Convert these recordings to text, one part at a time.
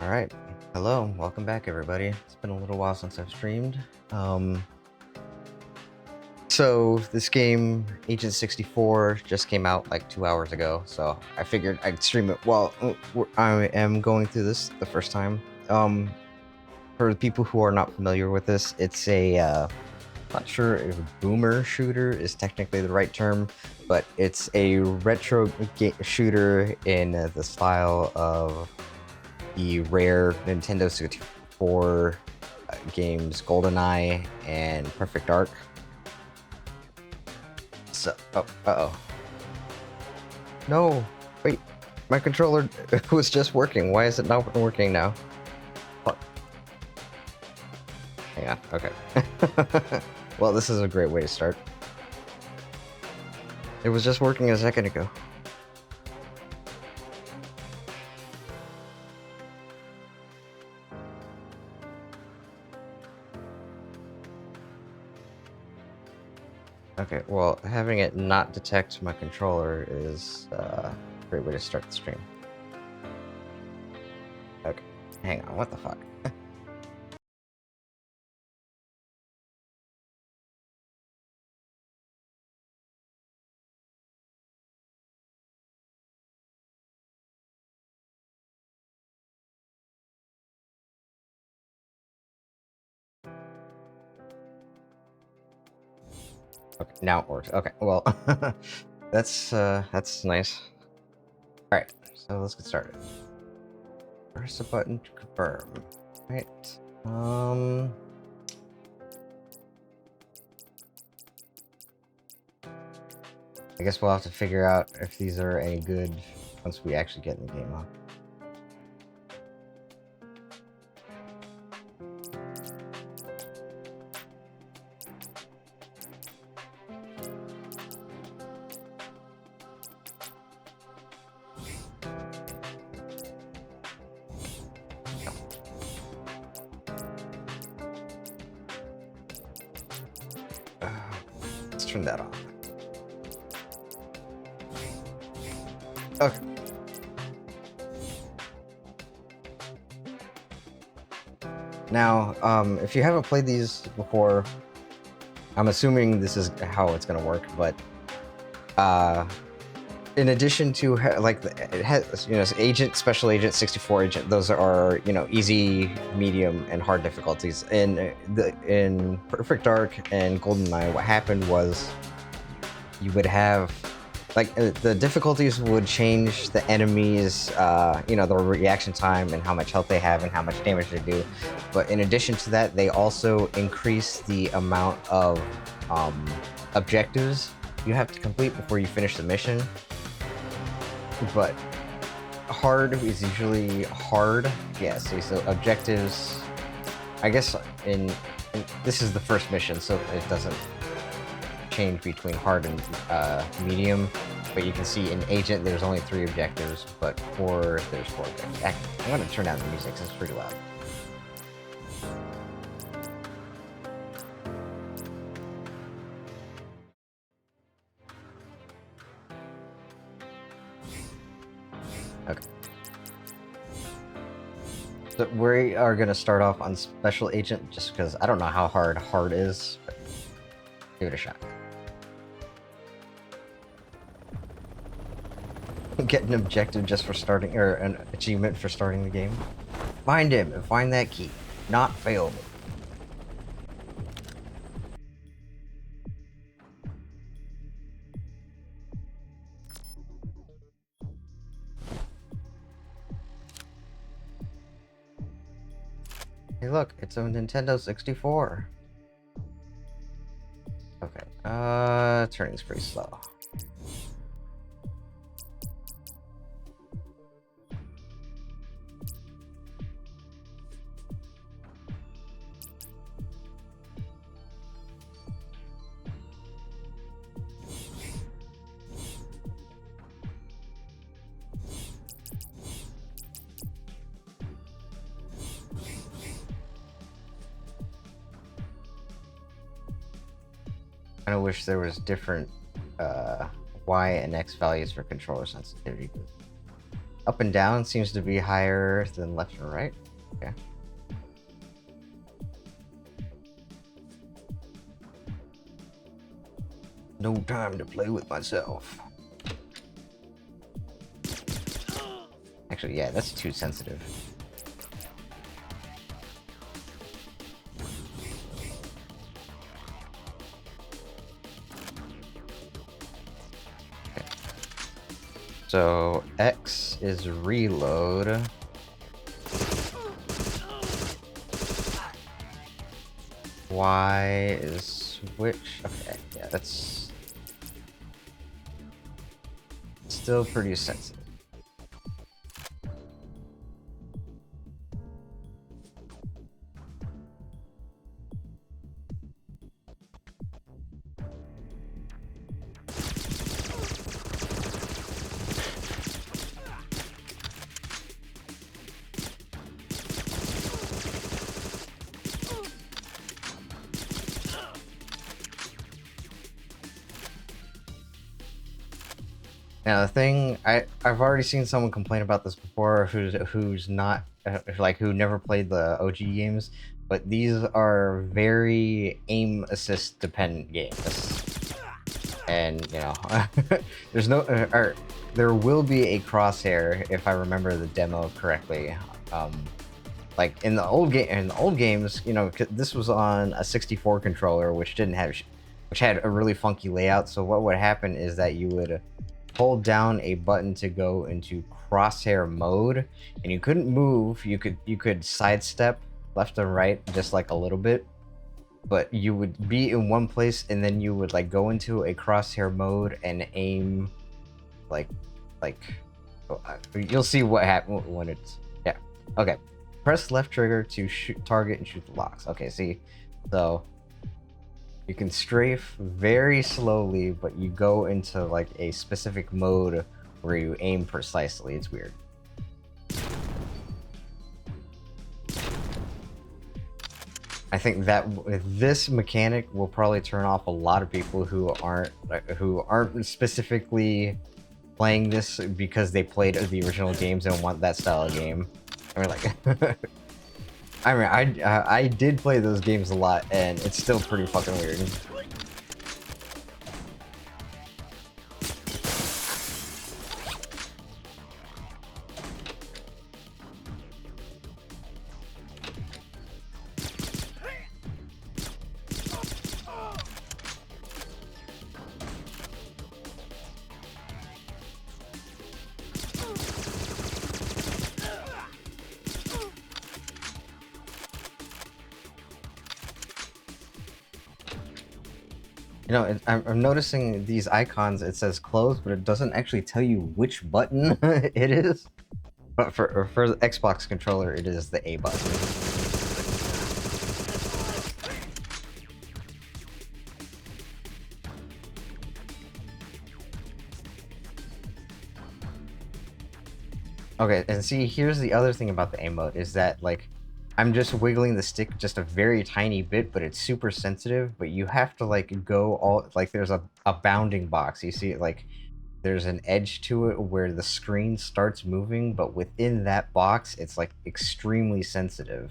All right. Hello, welcome back, everybody. It's been a little while since I've streamed. So this game, Agent 64, just came out like 2 hours ago. So I figured I'd stream it. Well, I am going through this the first time. For the people who are not familiar with this, it's a not sure if boomer shooter is technically the right term, but it's a retro shooter in the style of the rare Nintendo 64 games GoldenEye and Perfect Dark. So, uh-oh. No, wait, my controller was just working. Why is it not working now? What? Hang on, okay. Well, this is a great way to start. It was just working a second ago. Okay, well, having it not detect my controller is a great way to start the stream. Okay, hang on, what the fuck? Okay, now it works. Okay, well, that's nice. All right, so let's get started. Press a button to confirm. Right. I guess we'll have to figure out if these are any good once we actually get in the game, huh? Let's turn that off. Okay. Now, if you haven't played these before, I'm assuming this is how it's gonna work, but in addition to it has, agent, special agent, 64 agent, those are, easy, medium, and hard difficulties. In Perfect Dark and GoldenEye, what happened was you would have the difficulties would change the enemies, the reaction time and how much health they have and how much damage they do. But in addition to that, they also increase the amount of objectives you have to complete before you finish the mission. But hard is usually hard. Yeah, so objectives, I guess this is the first mission, so it doesn't change between hard and medium. But you can see in Agent there's only 3 objectives, but there's 4 objectives. I'm gonna turn down the music because it's pretty loud. Okay. So we are gonna start off on Special Agent just because I don't know how hard is, but give it a shot. Get an objective just for starting, or an achievement for starting the game. Find him and find that key. Not fail me. Hey look, it's a Nintendo 64. Okay, turning's pretty slow. I wish there was different Y and X values for controller sensitivity. Up and down seems to be higher than left and right. Okay. No time to play with myself. Actually, yeah, that's too sensitive. Okay. So X is reload. Y is switch. Okay, yeah, that's still pretty sensitive. Now the thing, I've already seen someone complain about this before, who's not like who never played the OG games, but these are very aim assist dependent games, and you know, there's no or there will be a crosshair if I remember the demo correctly. Like in the old games, you know, this was on a 64 controller, which had a really funky layout. So what would happen is that you would hold down a button to go into crosshair mode, and you couldn't move. You could sidestep left and right just like a little bit, but you would be in one place, and then you would like go into a crosshair mode and aim like you'll see what happens when it's yeah. Okay, press left trigger to shoot target and shoot the locks. Okay, see, so you can strafe very slowly, but you go into like a specific mode where you aim precisely. It's weird. I think that this mechanic will probably turn off a lot of people who aren't specifically playing this because they played the original games and want that style of game. I mean, like, I mean, I did play those games a lot, and it's still pretty fucking weird. You know, I'm noticing these icons, it says close, but it doesn't actually tell you which button it is. But for the Xbox controller, it is the A button. Okay, and see, here's the other thing about the aim mode is that, like, I'm just wiggling the stick just a very tiny bit, but it's super sensitive, but you have to, like, go all, like, there's a bounding box. You see it, like, there's an edge to it where the screen starts moving, but within that box, it's, like, extremely sensitive.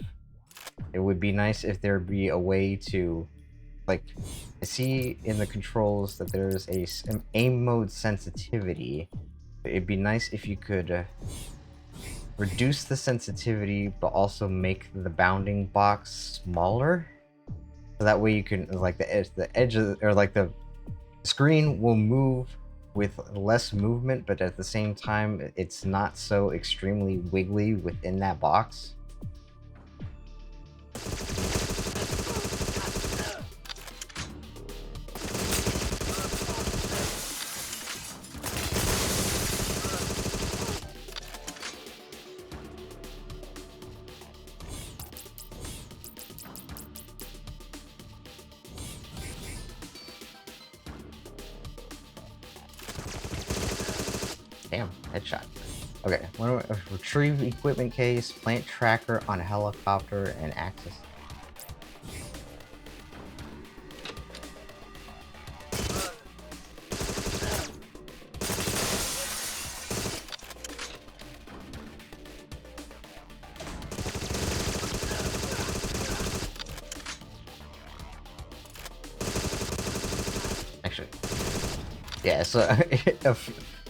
It would be nice if there'd be a way to, like, I see in the controls that there's an aim mode sensitivity. It'd be nice if you could reduce the sensitivity, but also make the bounding box smaller. So that way you can, like, the edge of, or like the screen will move with less movement, but at the same time, it's not so extremely wiggly within that box. Damn, headshot. Okay, retrieve equipment case, plant tracker on a helicopter, and access. Yeah, so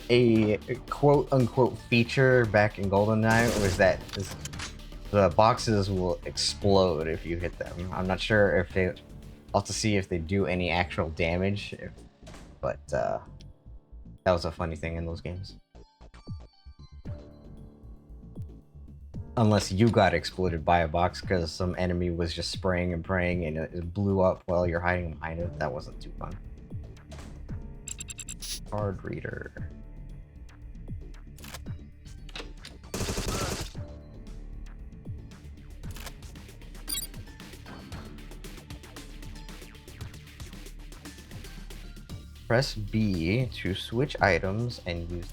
a quote unquote feature back in GoldenEye was that the boxes will explode if you hit them. I'm not sure if they. I'll have to see if they do any actual damage, but that was a funny thing in those games. Unless you got exploded by a box because some enemy was just spraying and praying and it blew up while you're hiding behind it. That wasn't too fun. Card reader. Press B to switch items and use.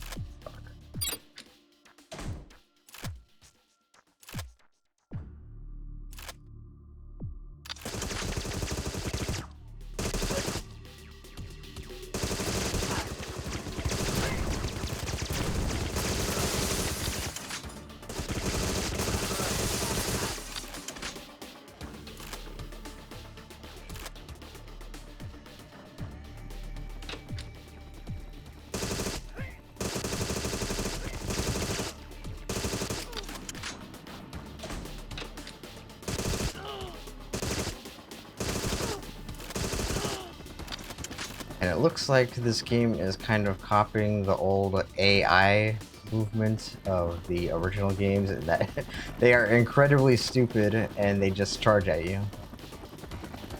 And it looks like this game is kind of copying the old AI movement of the original games, in that they are incredibly stupid and they just charge at you.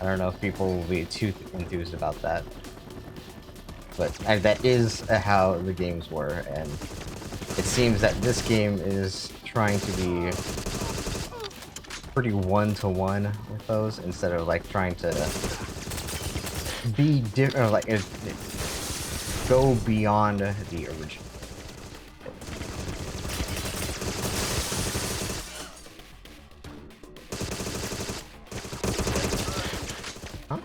I don't know if people will be too enthused about that, but that is how the games were, and it seems that this game is trying to be pretty one-to-one with those instead of like trying to be different, like go beyond the original. Huh?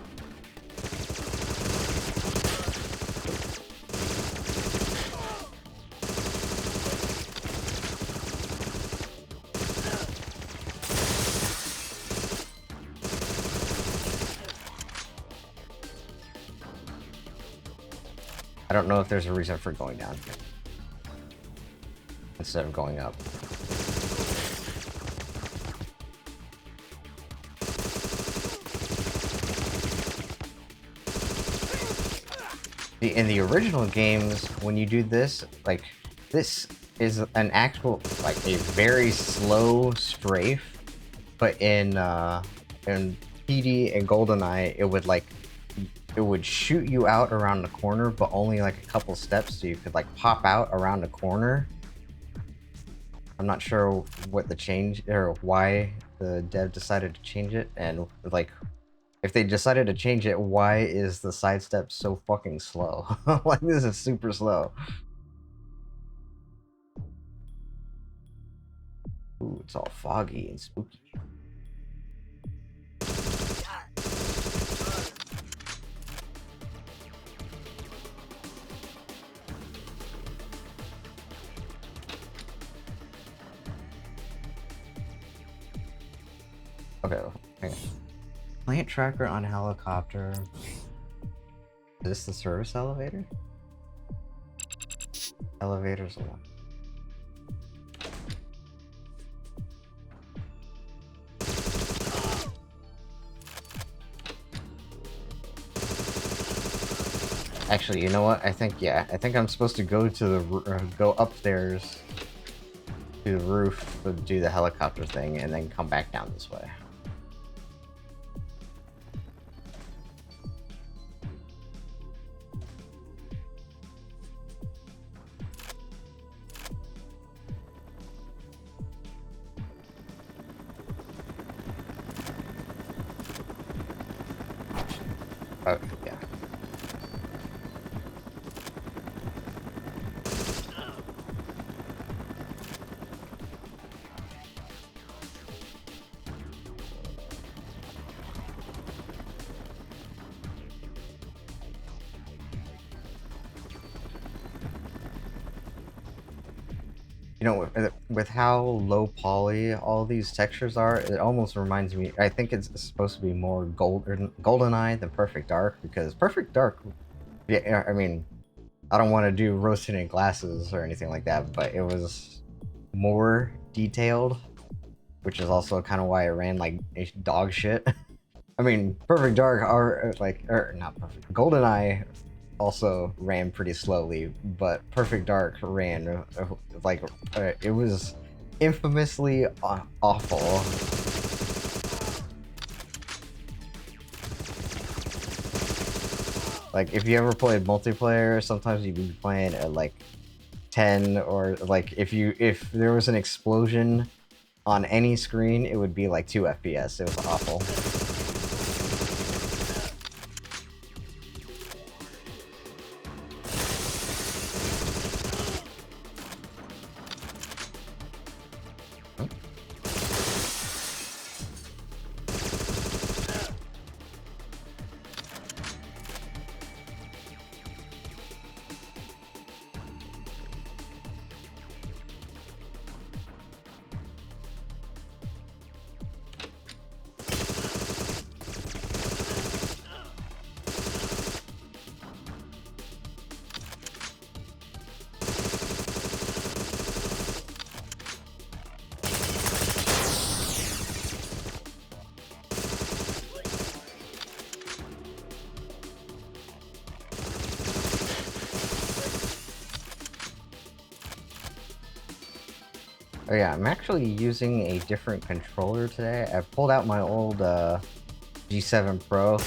I don't know if there's a reason for going down here instead of going up. In the original games, when you do this, like, this is an actual, like, a very slow strafe, but in PD and GoldenEye, it would shoot you out around the corner, but only like a couple steps, so you could like pop out around the corner. I'm not sure what the change or why the dev decided to change it, and like if they decided to change it, why is the sidestep so fucking slow? Like, this is super slow. Ooh, it's all foggy and spooky. Okay, hang on. Plant tracker on helicopter. Is this the service elevator? Elevators alone. Actually, you know what? I think I'm supposed to go to the go upstairs to the roof to do the helicopter thing, and then come back down this way. Okay, yeah. You know, with how low poly all these textures are, it almost reminds me. I think it's supposed to be more GoldenEye than Perfect Dark, because Perfect Dark, yeah, I mean, I don't want to do roasted in glasses or anything like that, but it was more detailed, which is also kind of why I ran like dog shit. I mean, Perfect Dark are like, or not Perfect. GoldenEye also ran pretty slowly, but Perfect Dark ran like it was infamously awful. Like if you ever played multiplayer, sometimes you'd be playing at like 10, or like if there was an explosion on any screen, it would be like 2 FPS. It was awful. Oh yeah, I'm actually using a different controller today. I pulled out my old G7 Pro, like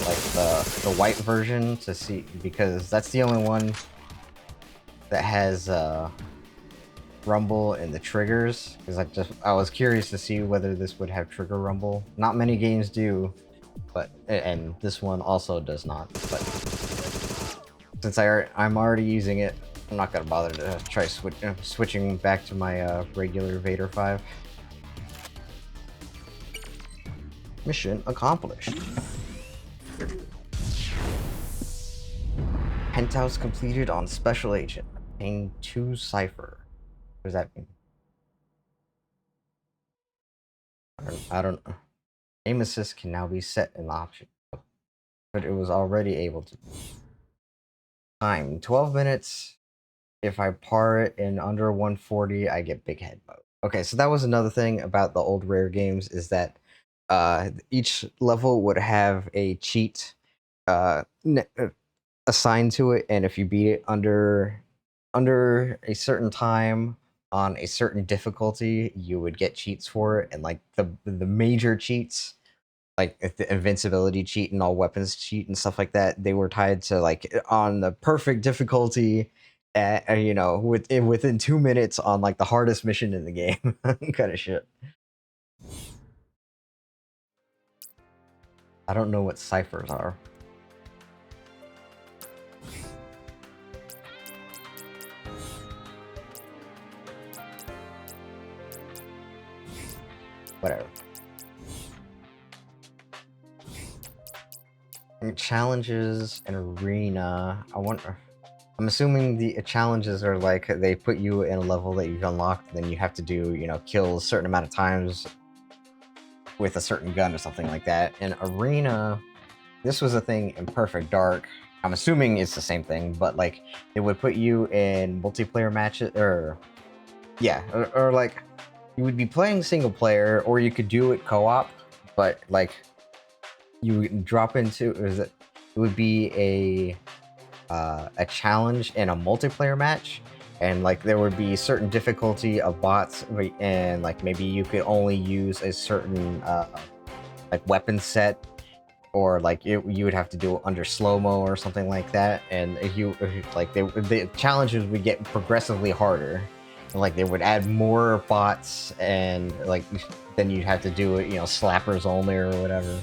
the white version, to see, because that's the only one that has rumble in the triggers. Because I was curious to see whether this would have trigger rumble. Not many games do, but and this one also does not. But since I'm already using it, I'm not gonna bother to try switching back to my regular Vader 5. Mission accomplished. Penthouse completed on Special Agent. Obtained 2 Cipher. What does that mean? I don't know. Aim assist can now be set in the option, but it was already able to. Time 12 minutes. If I par it in under 140, I get big head mode. Okay, so that was another thing about the old Rare games, is that each level would have a cheat assigned to it, and if you beat it under a certain time on a certain difficulty, you would get cheats for it. And like the major cheats, like the invincibility cheat and all weapons cheat and stuff like that, they were tied to like on the perfect difficulty, you know, within 2 minutes on like the hardest mission in the game. Kind of shit. I don't know what ciphers are. Whatever. Challenges and arena. I'm assuming the challenges are like they put you in a level that you've unlocked, then you have to do, you know, kill a certain amount of times with a certain gun or something like that. And arena, this was a thing in Perfect Dark. I'm assuming it's the same thing, but like it would put you in multiplayer matches, or yeah, or like you would be playing single player, or you could do it co-op, but like you would drop into, it would be a challenge in a multiplayer match, and like there would be certain difficulty of bots, and like maybe you could only use a certain like weapon set, or like you would have to do it under slow-mo or something like that. And if you like the challenges would get progressively harder, and like they would add more bots, and like then you'd have to do it, you know, slappers only or whatever.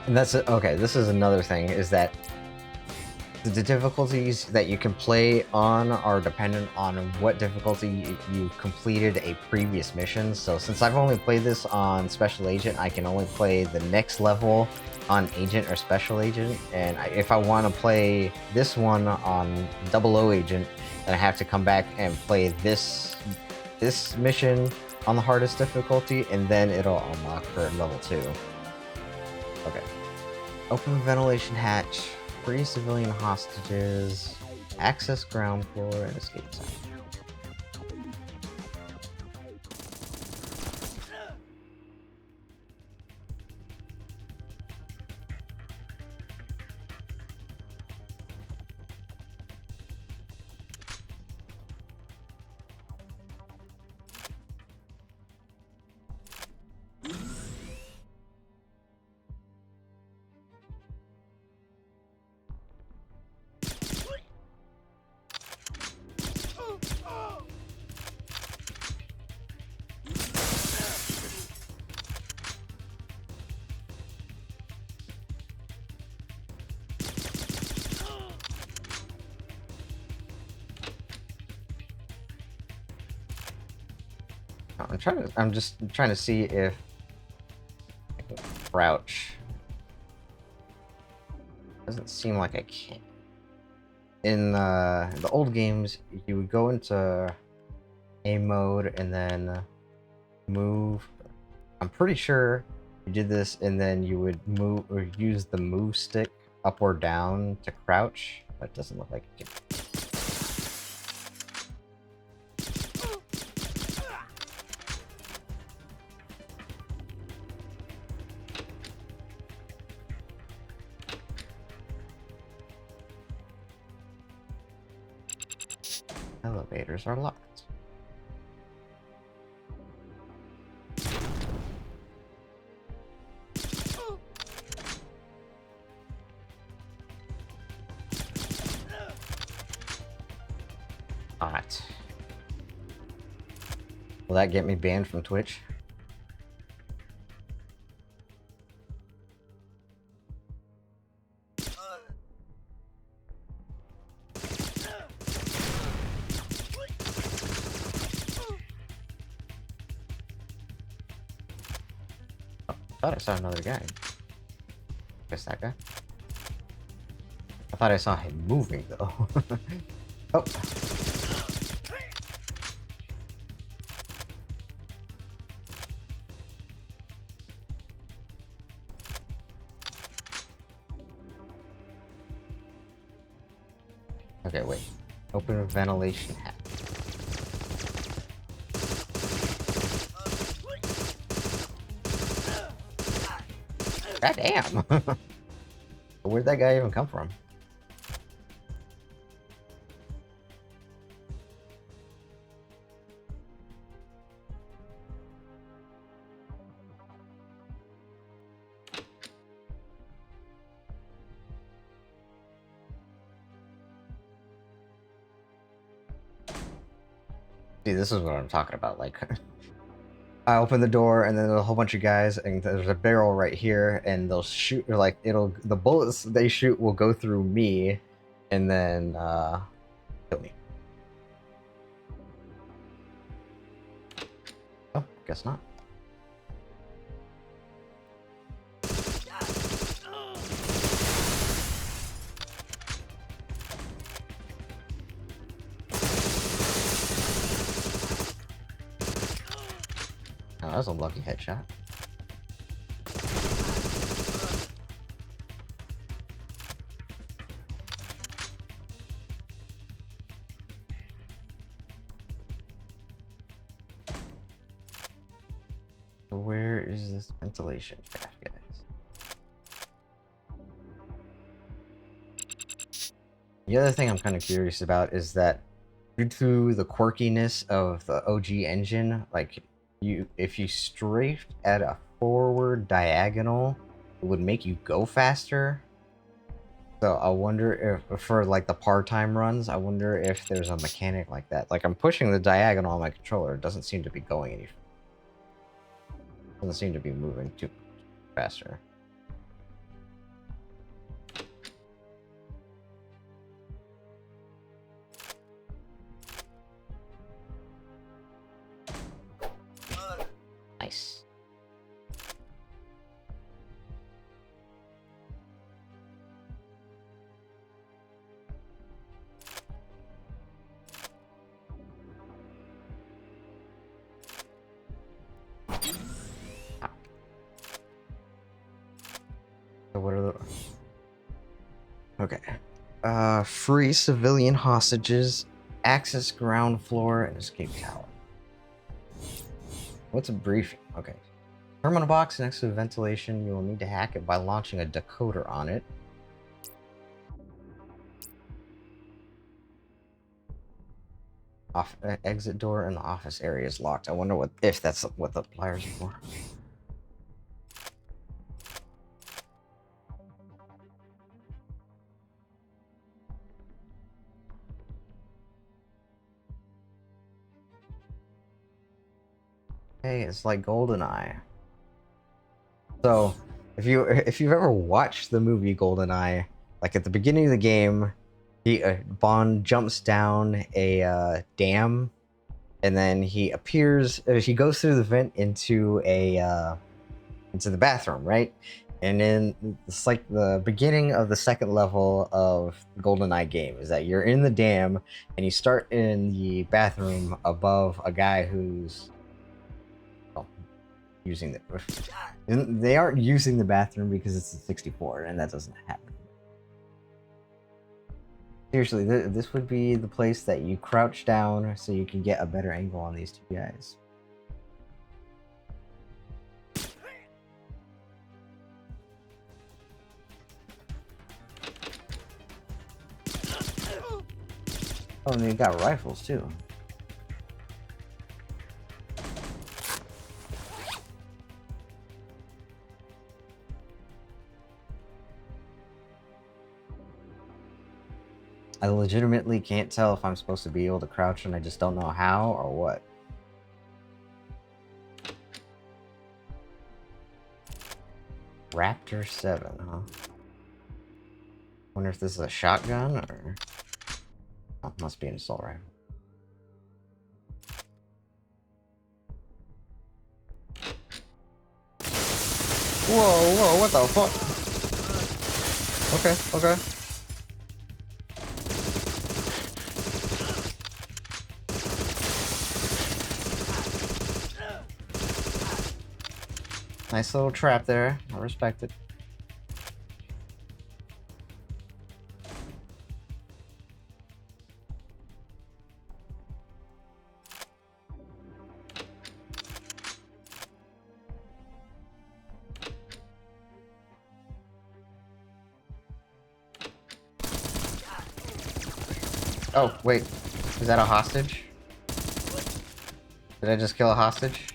And that's okay. This is another thing, is that the difficulties that you can play on are dependent on what difficulty you completed a previous mission. So since I've only played this on Special Agent, I can only play the next level on Agent or Special Agent. And if I want to play this one on 00 Agent, then I have to come back and play this mission on the hardest difficulty, and then it'll unlock for level 2. Okay. Open ventilation hatch. Free civilian hostages, access ground floor, and escape zone. I'm just trying to see if I can crouch. Doesn't seem like I can. In the old games, you would go into A mode and then move. I'm pretty sure you did this and then you would move or use the move stick up or down to crouch. That doesn't look like it can. Elevators are locked. Alright. Will that get me banned from Twitch? I thought I saw another guy. Guess that guy. I thought I saw him moving though. Oh. Okay, wait. Open a ventilation hatch. God damn! Where'd that guy even come from? See, this is what I'm talking about. Like, I open the door and then there's a whole bunch of guys, and there's a barrel right here, and they'll shoot. Or like, the bullets they shoot will go through me, and then kill me. Oh, guess not. Oh, that was a lucky headshot. Where is this ventilation shaft, guys? The other thing I'm kind of curious about is that due to the quirkiness of the OG engine, like if you strafed at a forward diagonal, it would make you go faster. So I wonder if for like the part-time runs, I wonder if there's a mechanic like that. Like I'm pushing the diagonal on my controller, it doesn't seem to be going any. Doesn't seem to be moving too faster. Nice. So what are the... Okay. Free civilian hostages, access ground floor, and escape tower. What's a briefing? Okay. Terminal box next to the ventilation. You will need to hack it by launching a decoder on it. Exit door in the office area is locked. I wonder if that's what the pliers are for. Hey, it's like GoldenEye. So, if you've ever watched the movie GoldenEye, like at the beginning of the game, Bond jumps down a dam, and then he appears. He goes through the vent into the bathroom, right? And then it's like the beginning of the second level of the GoldenEye game is that you're in the dam and you start in the bathroom above a guy who's using the. They aren't using the bathroom because it's a 64, and that doesn't happen. Seriously, this would be the place that you crouch down so you can get a better angle on these two guys. Oh, and they got rifles too. I legitimately can't tell if I'm supposed to be able to crouch and I just don't know how or what. Raptor 7, huh? Wonder if this is a shotgun or... Oh, must be an assault rifle. Whoa, whoa, what the fuck? Okay, okay. Nice little trap there. I respect it. Oh, wait. Is that a hostage? Did I just kill a hostage?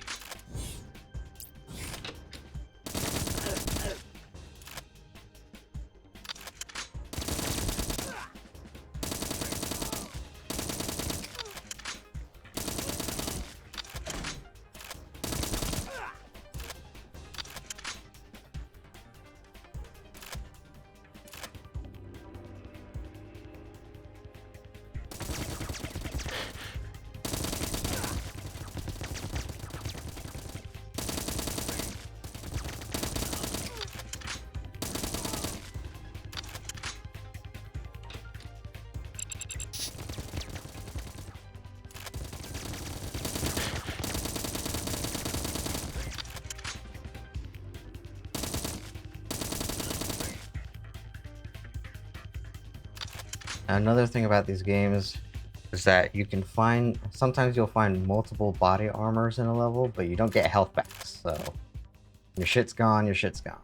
Another thing about these games is that you can find, sometimes you'll find multiple body armors in a level, but you don't get health packs, so your shit's gone, your shit's gone.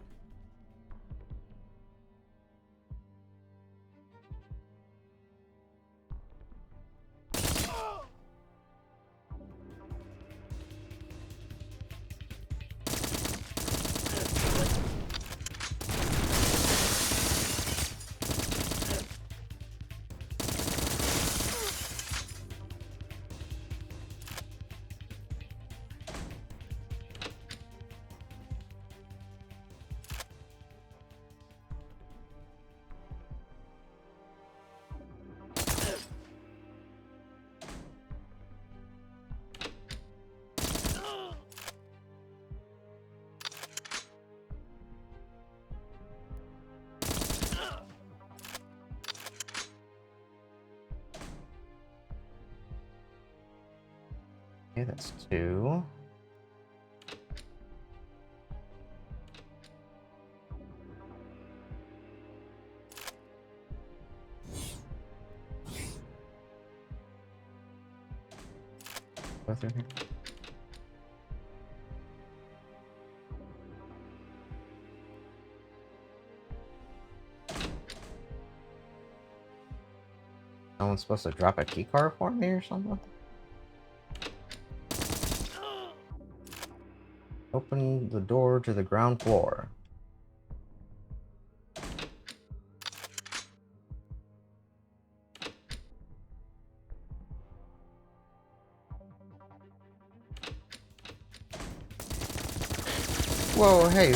Okay, that's 2. Someone's supposed to drop a key card for me or something? Open the door to the ground floor. Whoa, hey.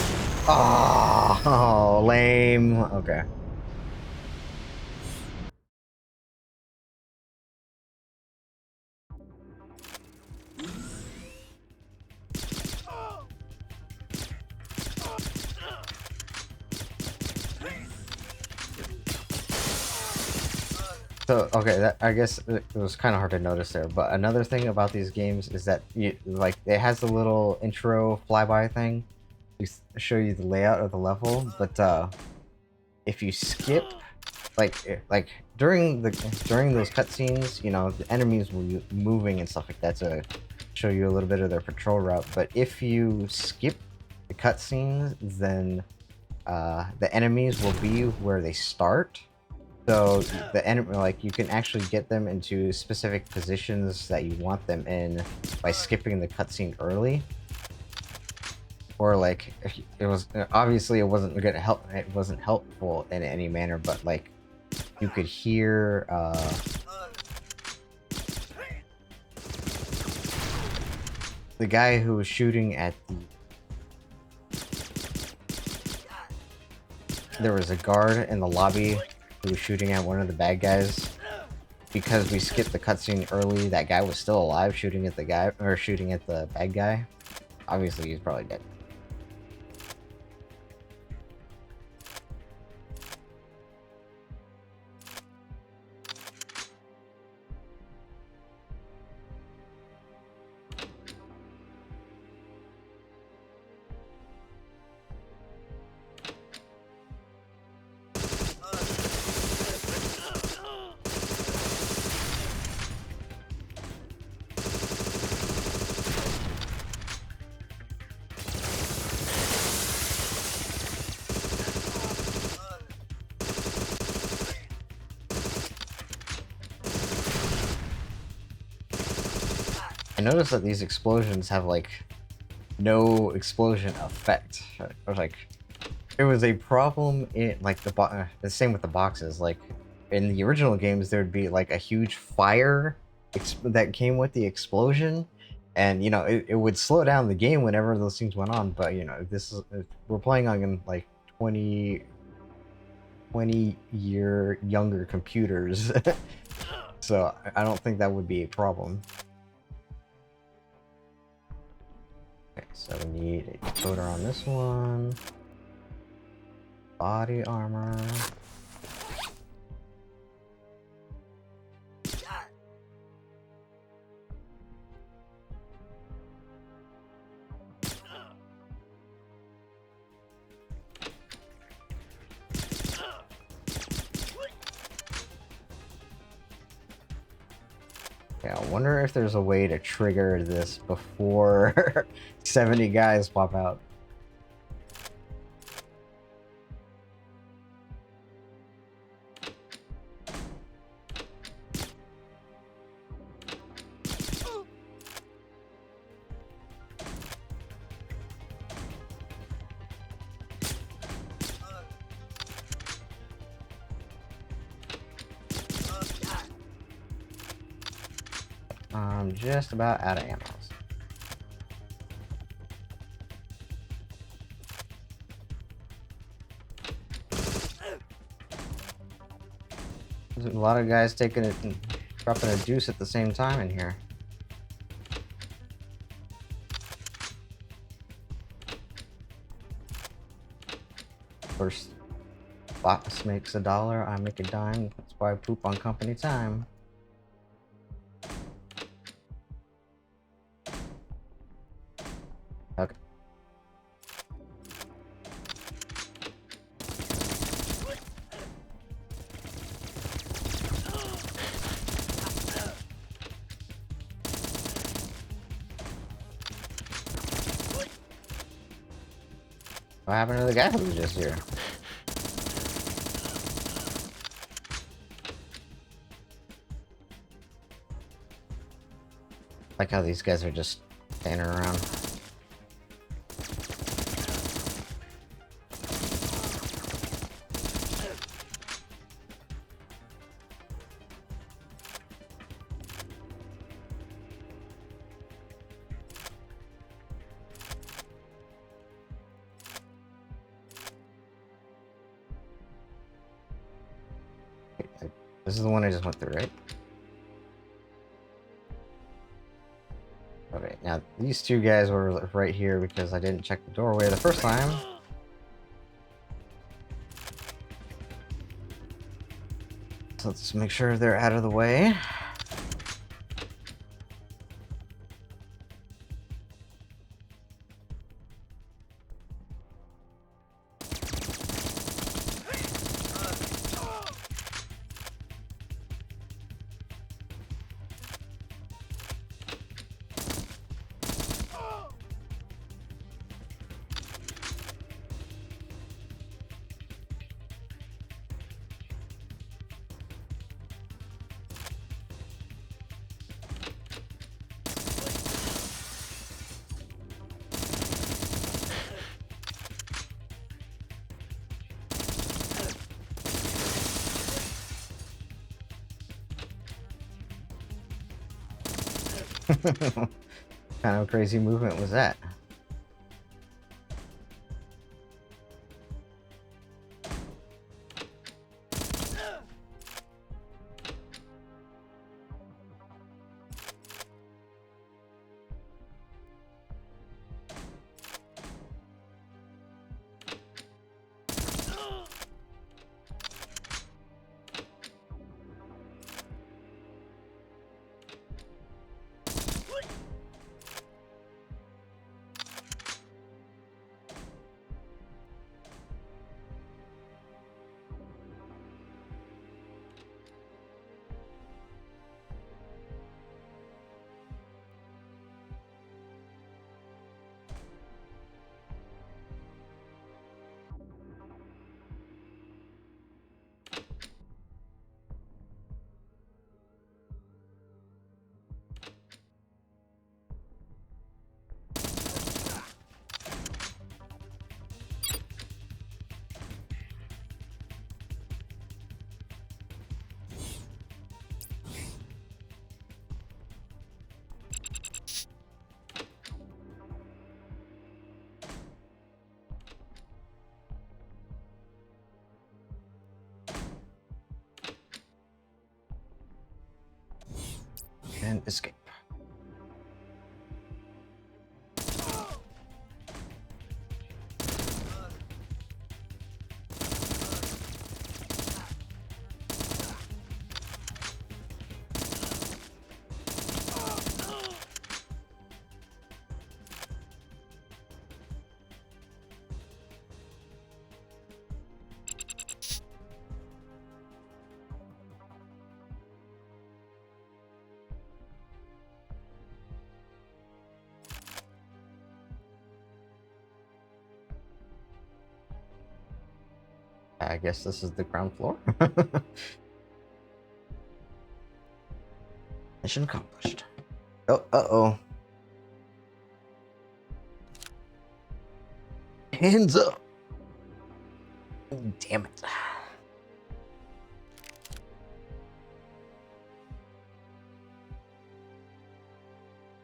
Oh, lame. Okay. So, okay, that, I guess it was kind of hard to notice there, but another thing about these games is that it has a little intro flyby thing to show you the layout of the level, but if you skip, like during those cutscenes, you know, the enemies will be moving and stuff like that to show you a little bit of their patrol route, but if you skip the cutscenes, then the enemies will be where they start. So the enemy, like, you can actually get them into specific positions that you want them in by skipping the cutscene early. Or like, if it was obviously it wasn't gonna help. It wasn't helpful in any manner, but like, you could hear the guy who was shooting at the. There was a guard in the lobby who was shooting at one of the bad guys. Because we skipped the cutscene early, that guy was still alive, shooting at the guy, or shooting at the bad guy. Obviously, he's probably dead. I noticed that these explosions have like no explosion effect. Or like, it was a problem in like the same with the boxes. Like in the original games, there'd be like a huge fire that came with the explosion, and you know it would slow down the game whenever those things went on. But you know, this is we're playing on like 20 year younger computers, so I don't think that would be a problem. Okay, so we need a decoder on this one. Body armor. Yeah, I wonder if there's a way to trigger this before 70 guys pop out. I'm just about out of ammo. There's a lot of guys taking it and dropping a deuce at the same time in here. First box makes $1, I make a dime. That's why I poop on company time. Okay. What happened to the guy who was just here? like how these guys are just standing around. This is the one I just went through, right? Okay, now these two guys were right here because I didn't check the doorway the first time. So let's make sure they're out of the way. What kind of crazy movement was that? And escape. I guess this is the ground floor. Mission accomplished. Oh, uh-oh. Hands up! Damn it.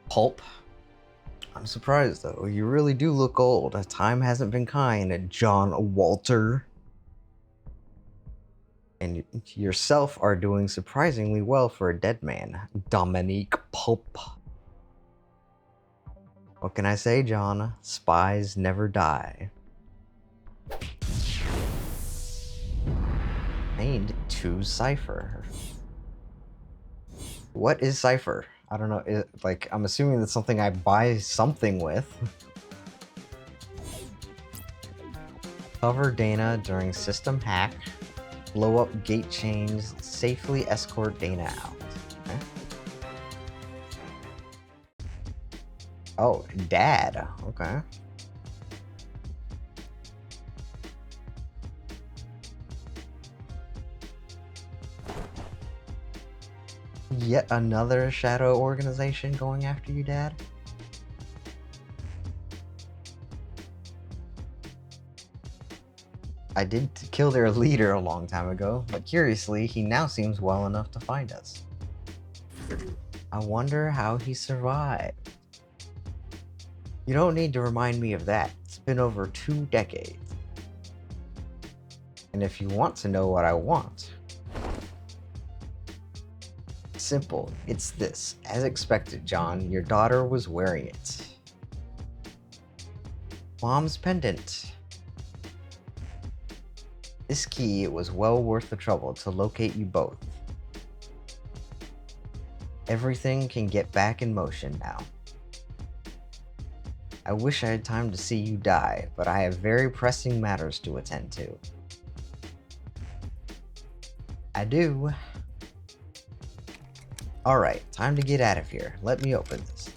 Pulp. I'm surprised, though. You really do look old. Time hasn't been kind, John Walter. And yourself are doing surprisingly well for a dead man, Dominique Pulp. What can I say, John? Spies never die. I need 2 Cypher. What is Cypher? I don't know. Like, I'm assuming that's something I buy something with. Cover Dana during system hack. Blow up gate chains. Safely escort Dana out. Okay. Oh, Dad. Okay. Yet another shadow organization going after you, Dad? I did kill their leader a long time ago, but curiously, he now seems well enough to find us. I wonder how he survived. You don't need to remind me of that. It's been over 2 decades. And if you want to know what I want, simple, it's this. As expected, John, your daughter was wearing it. Mom's pendant. This key was well worth the trouble to locate you both. Everything can get back in motion now. I wish I had time to see you die, but I have very pressing matters to attend to. I do. Alright, time to get out of here. Let me open this.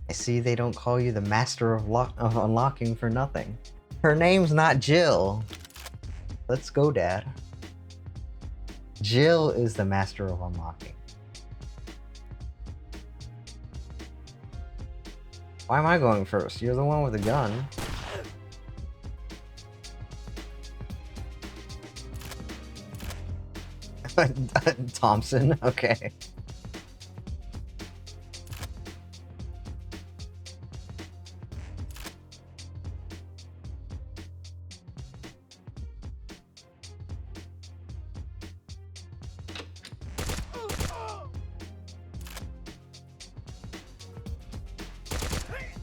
I see they don't call you the master of unlocking for nothing. Her name's not Jill. Let's go, Dad. Jill is the master of unlocking. Why am I going first? You're the one with the gun. Thompson, okay.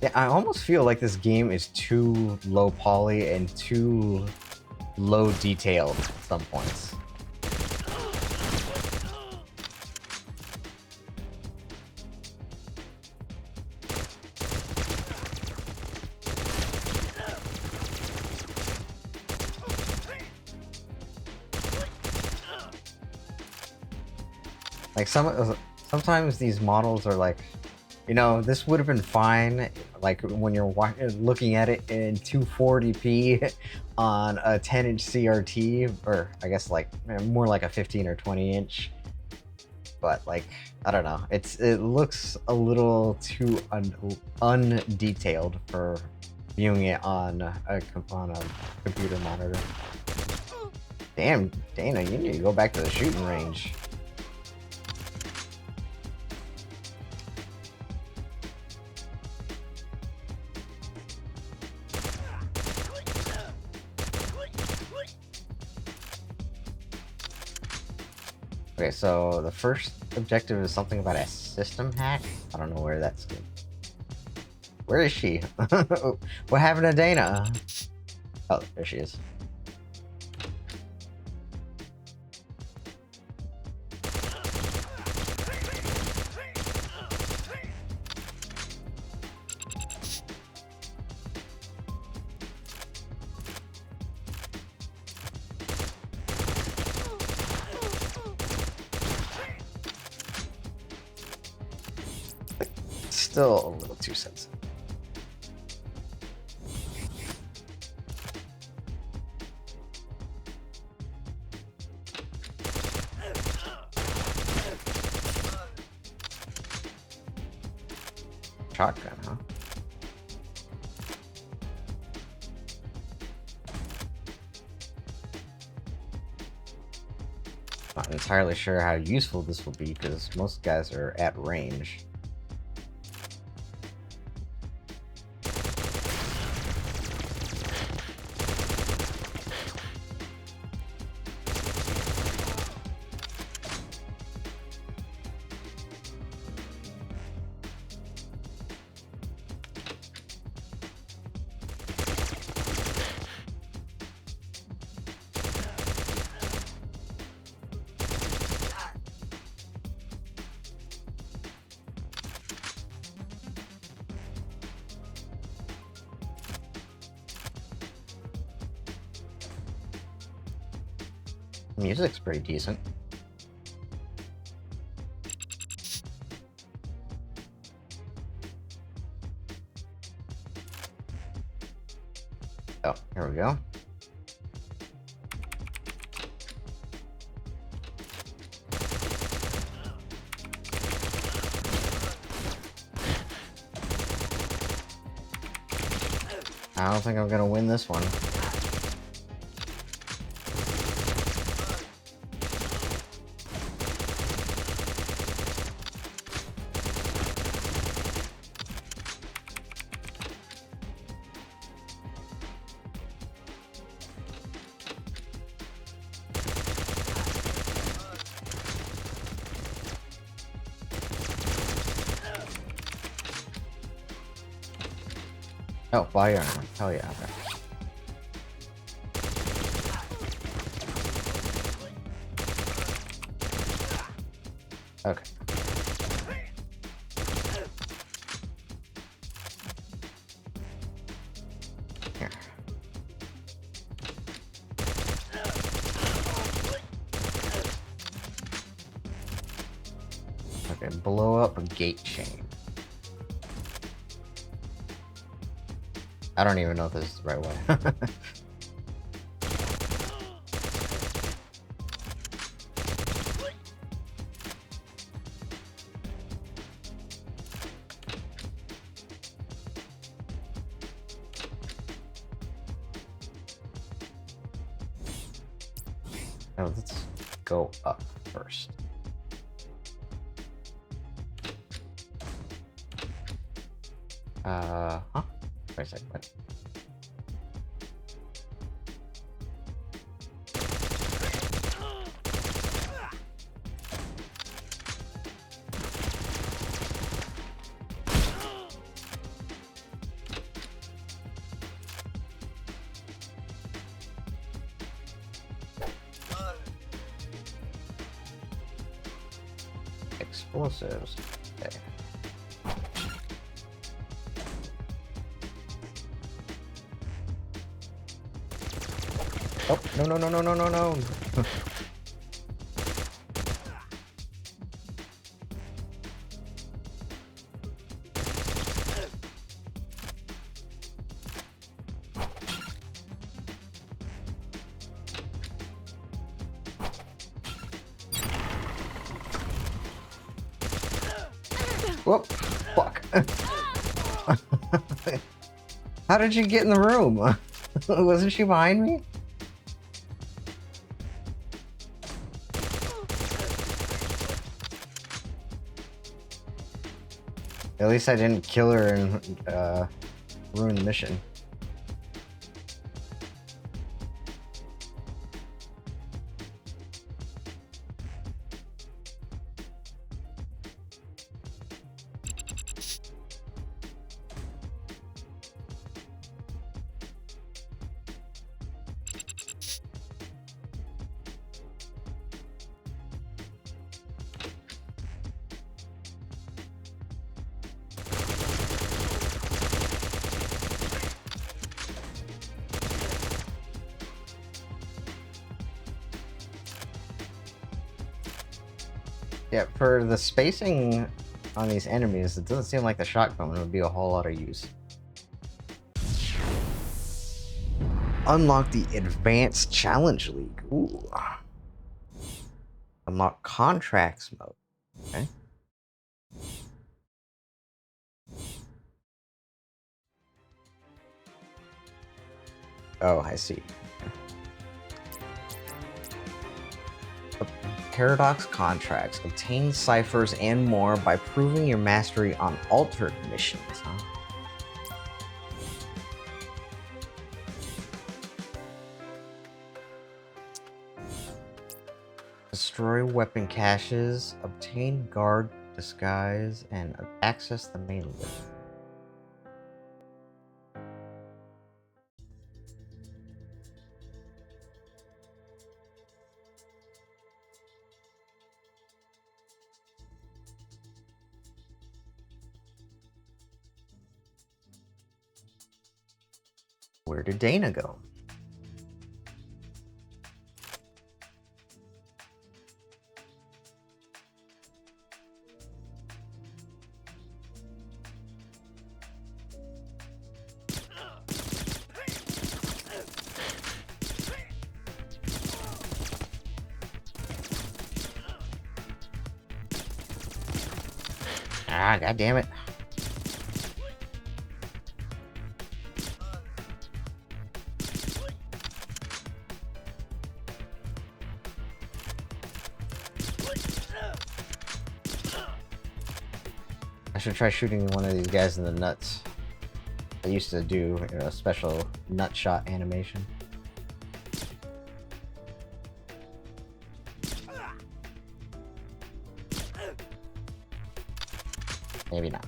Yeah, I almost feel like this game is too low poly and too low detailed at some points. Like sometimes these models are like, you know, this would have been fine, like when you're looking at it in 240p on a 10-inch CRT, or I guess like more like a 15 or 20-inch. But like, I don't know, it looks a little too undetailed for viewing it on a computer monitor. Damn, Dana, you need to go back to the shooting range. Okay, so the first objective is something about a system hack. I don't know where that's good. Where is she? What happened to Dana? Oh, there she is. Still a little too sensitive. Shotgun, huh? Not entirely sure how useful this will be because most guys are at range. Music's pretty decent. Oh, here we go. I don't think I'm gonna win this one. Oh, body armor. Hell yeah. Okay. Here. Okay, blow up a gate chain. I don't even know if this is the right way. Now let's go up first. Huh? Wait a second, what? Explosives. Okay. Oh, no. Whoop! Fuck. How did you get in the room? Wasn't she behind me? At least I didn't kill her and ruin the mission. Yeah, for the spacing on these enemies, it doesn't seem like the shotgun would be a whole lot of use. Unlock the Advanced Challenge League. Ooh. Unlock Contracts mode. Okay. Oh, I see. Paradox Contracts. Obtain ciphers and more by proving your mastery on altered missions, huh? Destroy weapon caches, obtain guard disguise, and access the main list. Where did Dana go? Ah, god damn it. should try shooting one of these guys in the nuts. I used to do a special nut shot animation. Maybe not.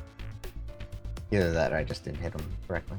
Either that or I just didn't hit him correctly.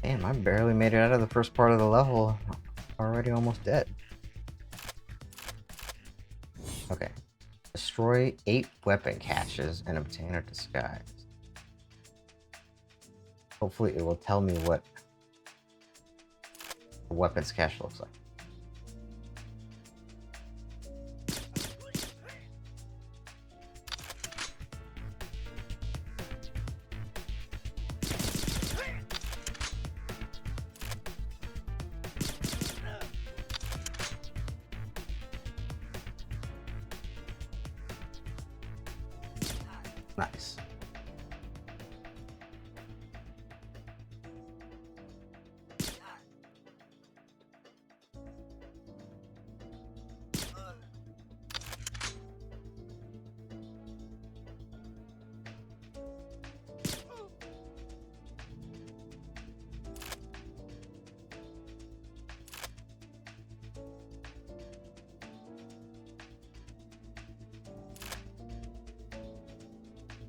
Damn, I barely made it out of the first part of the level. Already almost dead. Okay. Destroy 8 weapon caches and obtain a disguise. Hopefully it will tell me what the weapons cache looks like. Nice.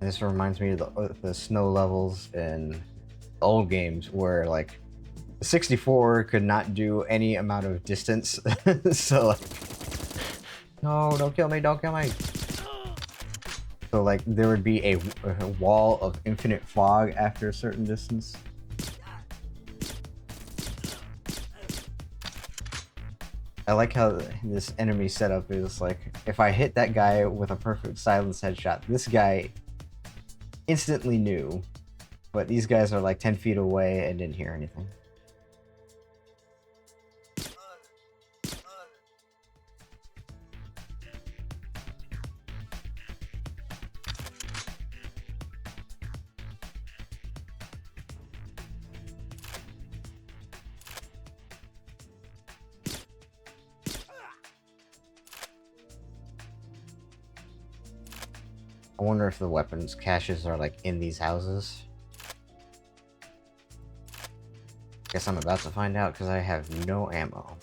This reminds me of the snow levels in old games where like the 64 could not do any amount of distance. So like, no, don't kill me, don't kill me. So like there would be a wall of infinite fog after a certain distance. I like how this enemy setup is like, if I hit that guy with a perfect silence headshot, this guy instantly knew, but these guys are like 10 feet away and didn't hear anything. I wonder if the weapons caches are like in these houses. Guess I'm about to find out because I have no ammo.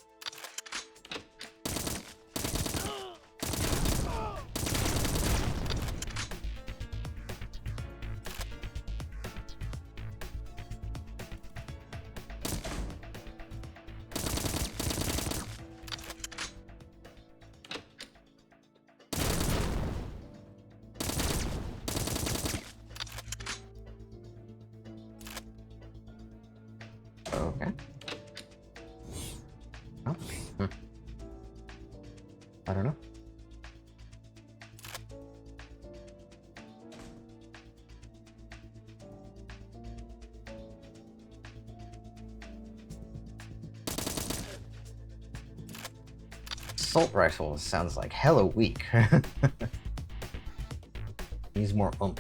Okay. Oh. I don't know. Assault rifle sounds like hella weak. Needs more oomph.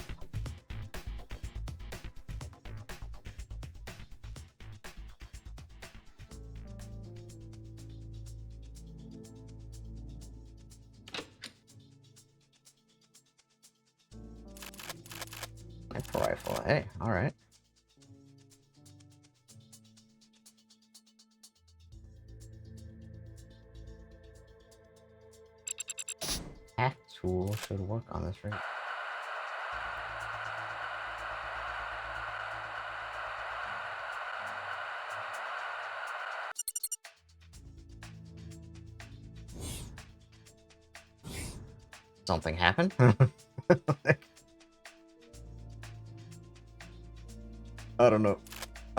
Sniper rifle, hey, alright. Hack tool should work on this, right? Something happened? I don't know.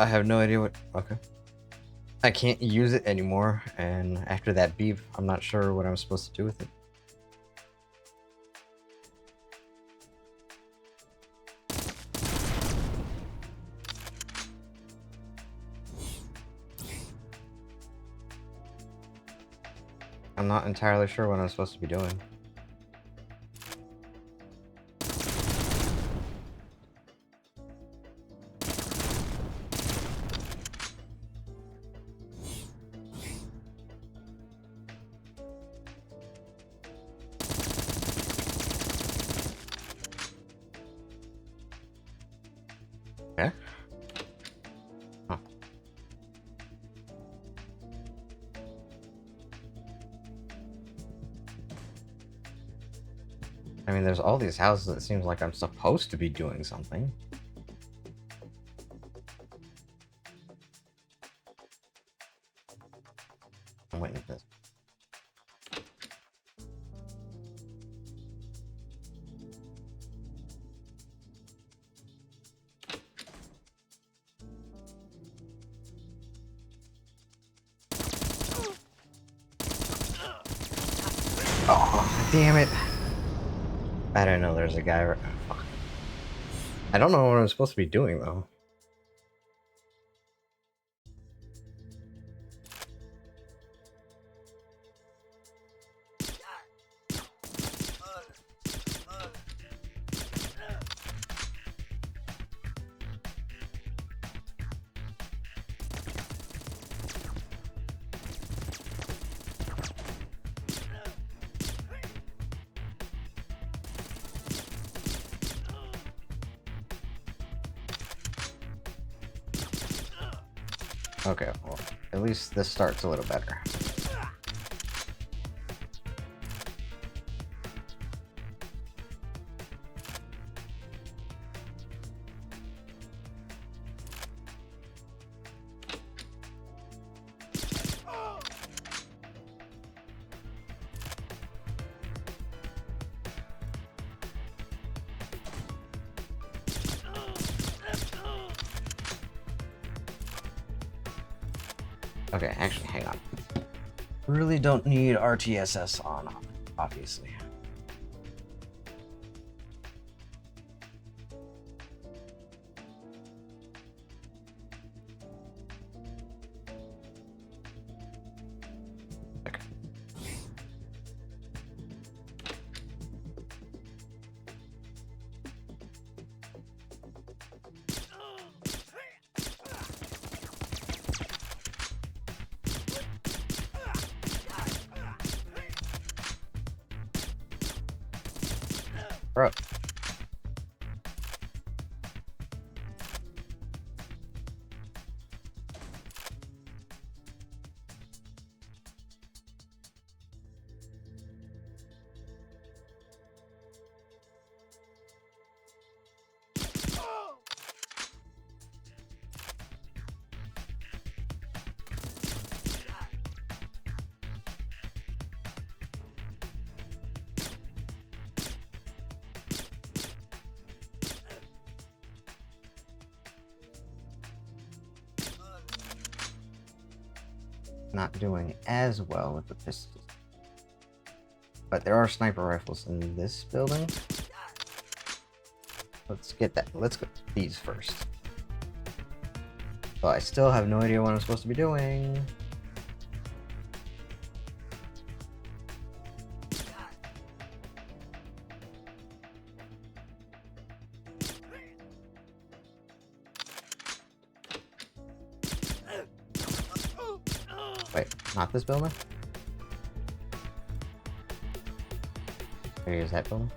I have no idea what. Okay. I can't use it anymore, and after that beep, I'm not sure what I'm supposed to do with it. I'm not entirely sure what I'm supposed to be doing. Okay. Huh. I mean, there's all these houses. It seems like I'm supposed to be doing something. I'm waiting for this. Oh, damn it. I don't know, there's a guy. Oh, fuck. I don't know what I'm supposed to be doing, though. Okay, well, at least this starts a little better. Okay, actually, hang on. Really don't need RTSS on, obviously. Okay. Bro. Not doing as well with the pistols. But there are sniper rifles in this building. Let's get that. Let's go these first. But I still have no idea what I'm supposed to be doing. Wait, not this building? Maybe is that building?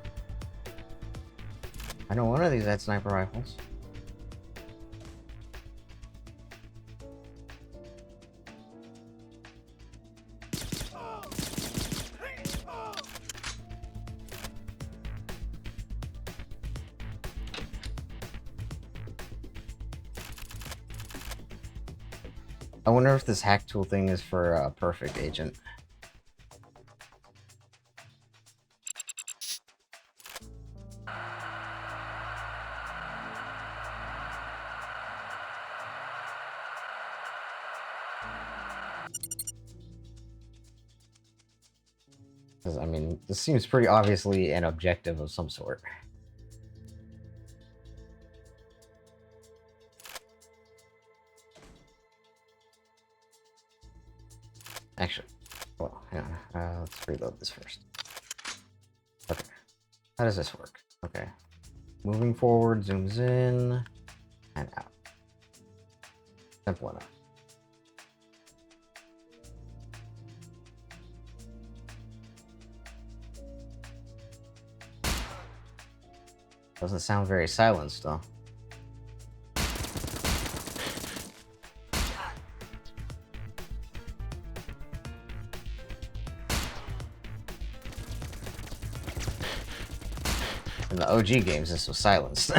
I know one of these had sniper rifles. I wonder if this hack tool thing is for Perfect Agent. Because, I mean, this seems pretty obviously an objective of some sort. Actually, well, yeah, let's reload this first. Okay, how does this work? Okay, moving forward, zooms in, and out. Simple enough. Doesn't sound very silenced, though. In the OG games, this was silenced.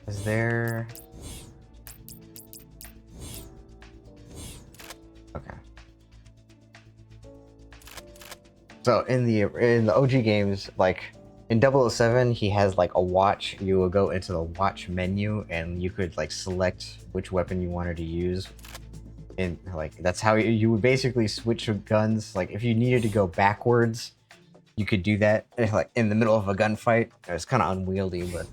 Is there... Okay. So in the OG games, like in 007, he has like a watch. You will go into the watch menu and you could like select which weapon you wanted to use. And like that's how you would basically switch guns. Like if you needed to go backwards, you could do that like in the middle of a gunfight. It's kind of unwieldy, but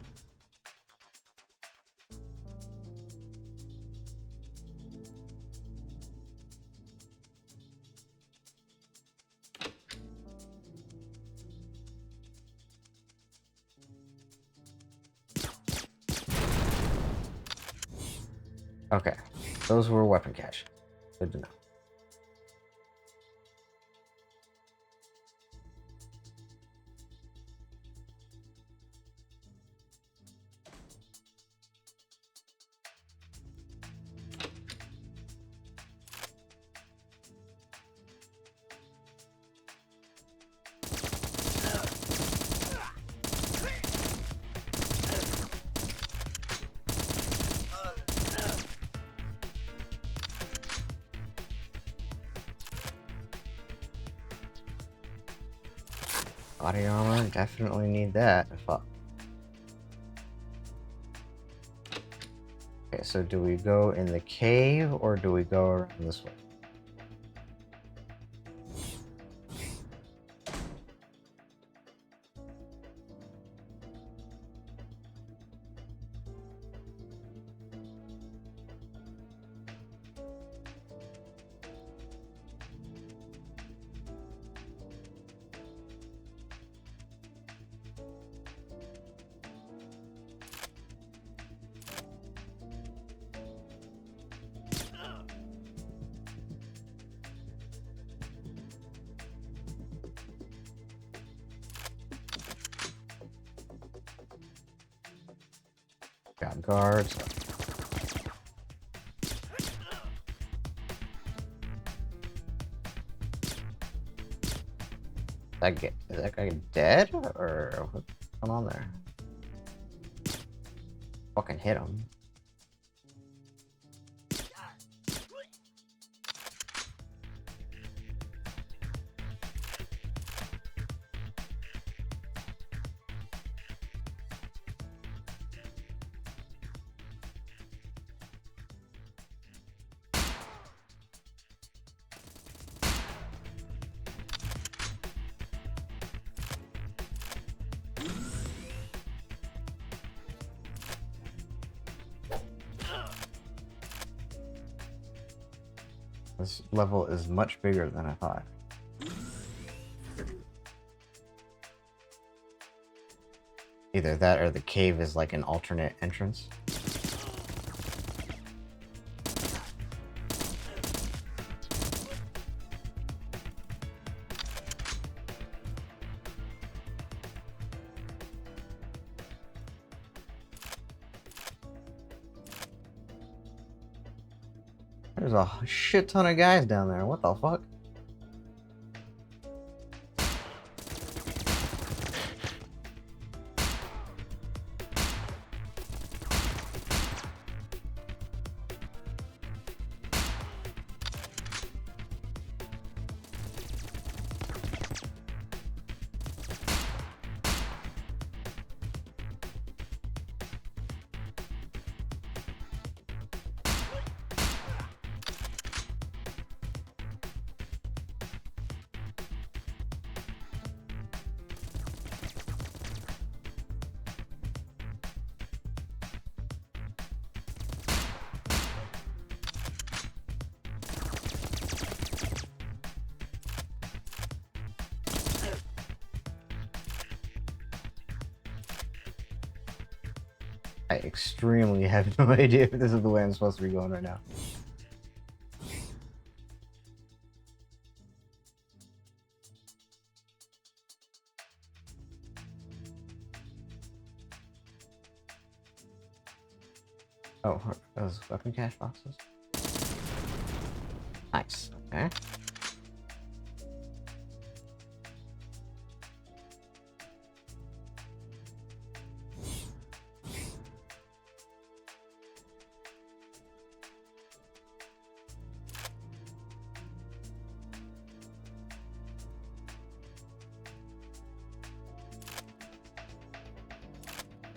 okay. Those were weapon cache. Good to know. Body armor, definitely need that. Fuck. Okay, so do we go in the cave or do we go around this way? Got guards. Is that guy dead or what's going on there? Fucking hit him. This level is much bigger than I thought. Either that or the cave is like an alternate entrance. There's a shit ton of guys down there. What the fuck? I extremely have no idea if this is the way I'm supposed to be going right now. Oh, those weapon cache boxes. Nice. Okay.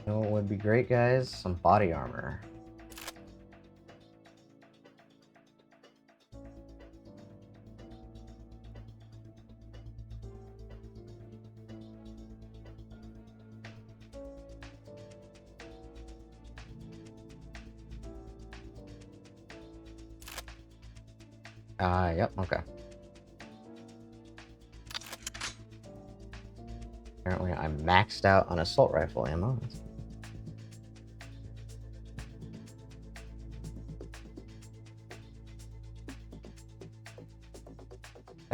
You know what would be great, guys? Some body armor. Yep, okay. Apparently I'm maxed out on assault rifle ammo.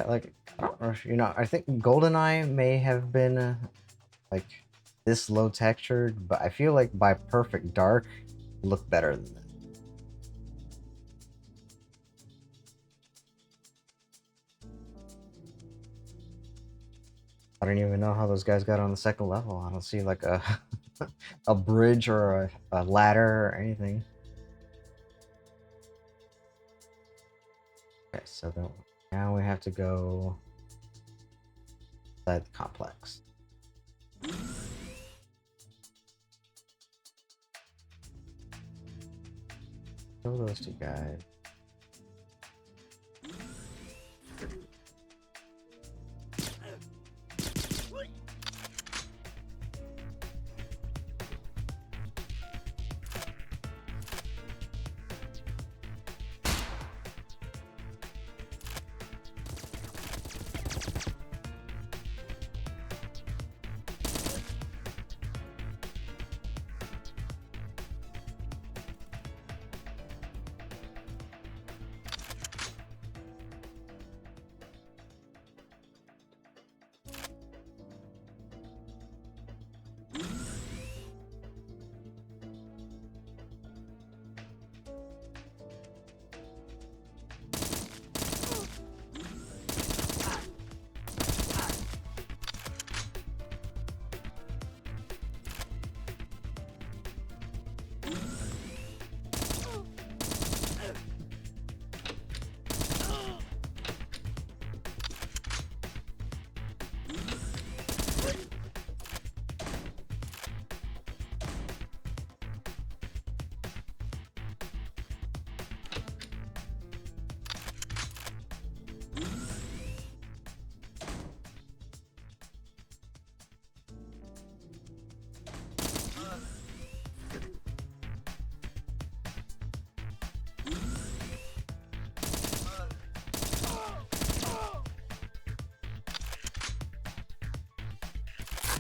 Like, you know, I think GoldenEye may have been like this low textured, but I feel like by Perfect Dark look better than this. I don't even know how those guys got on the second level. I don't see like a a bridge or a ladder or anything. Okay, so now we have to go inside the complex. Kill those two guys.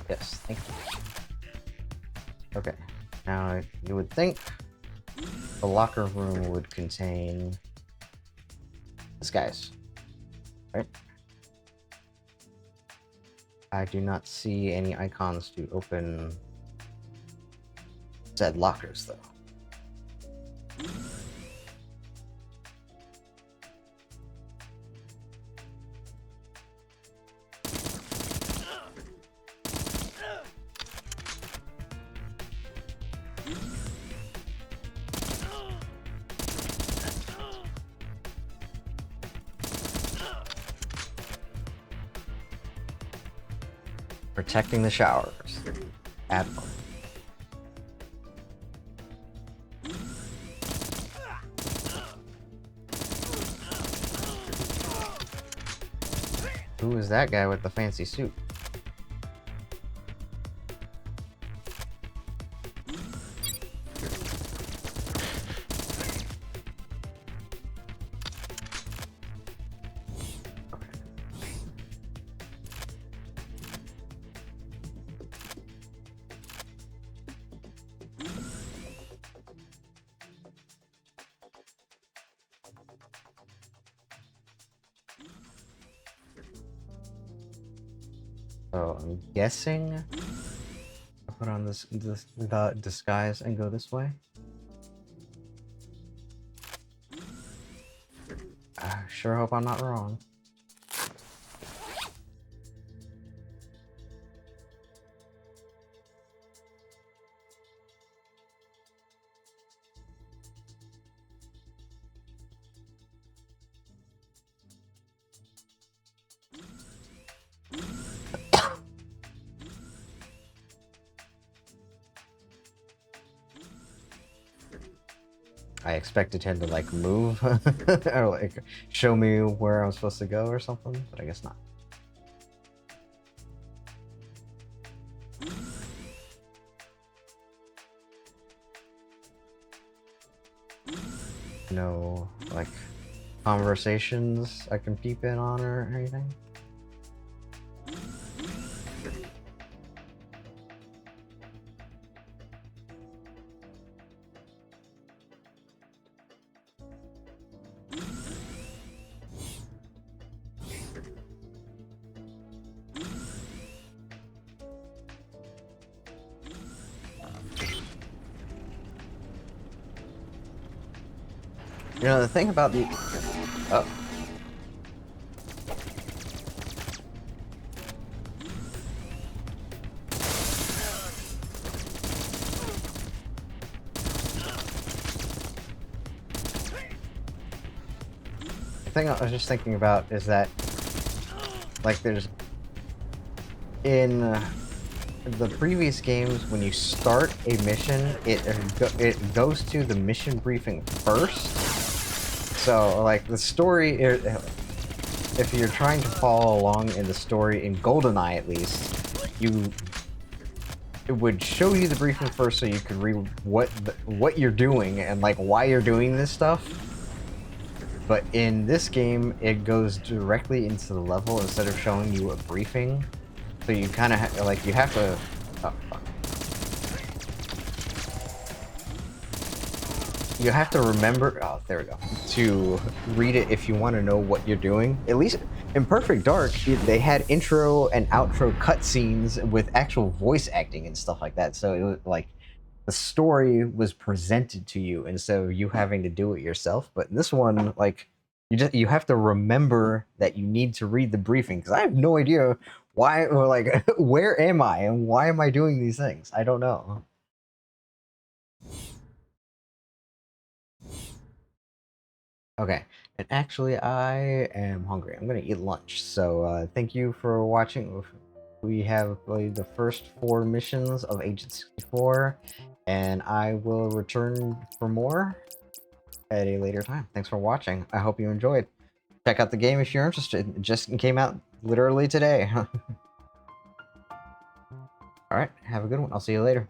Yes, thank you. Okay, now you would think the locker room would contain this guy's, right? I do not see any icons to open said lockers, though. Protecting the showers. Admiral. Who is that guy with the fancy suit? So I'm guessing I put on the disguise and go this way. I sure hope I'm not wrong. I expected him to like move or like show me where I'm supposed to go or something, but I guess not. No like conversations I can peep in on or anything. You know, the thing about the... Oh. The thing I was just thinking about is that, like, there's... In the previous games, when you start a mission, it goes to the mission briefing first. So, like, the story, if you're trying to follow along in the story in GoldenEye, at least, it would show you the briefing first, so you could read what you're doing and like why you're doing this stuff. But in this game, it goes directly into the level instead of showing you a briefing. So you kind of like you have to. Oh, fuck. You have to remember, oh, there we go, to read it if you want to know what you're doing. At least in Perfect Dark, they had intro and outro cutscenes with actual voice acting and stuff like that. So it was like the story was presented to you instead of you having to do it yourself. But in this one, like you have to remember that you need to read the briefing, because I have no idea why, or like where am I and why am I doing these things? I don't know. Okay, and actually I am hungry. I'm gonna eat lunch. So thank you for watching. We have played the first 4 missions of Agent 64, and I will return for more at a later time. Thanks for watching. I hope you enjoyed. Check out the game if you're interested. It just came out literally today. Alright, have a good one. I'll see you later.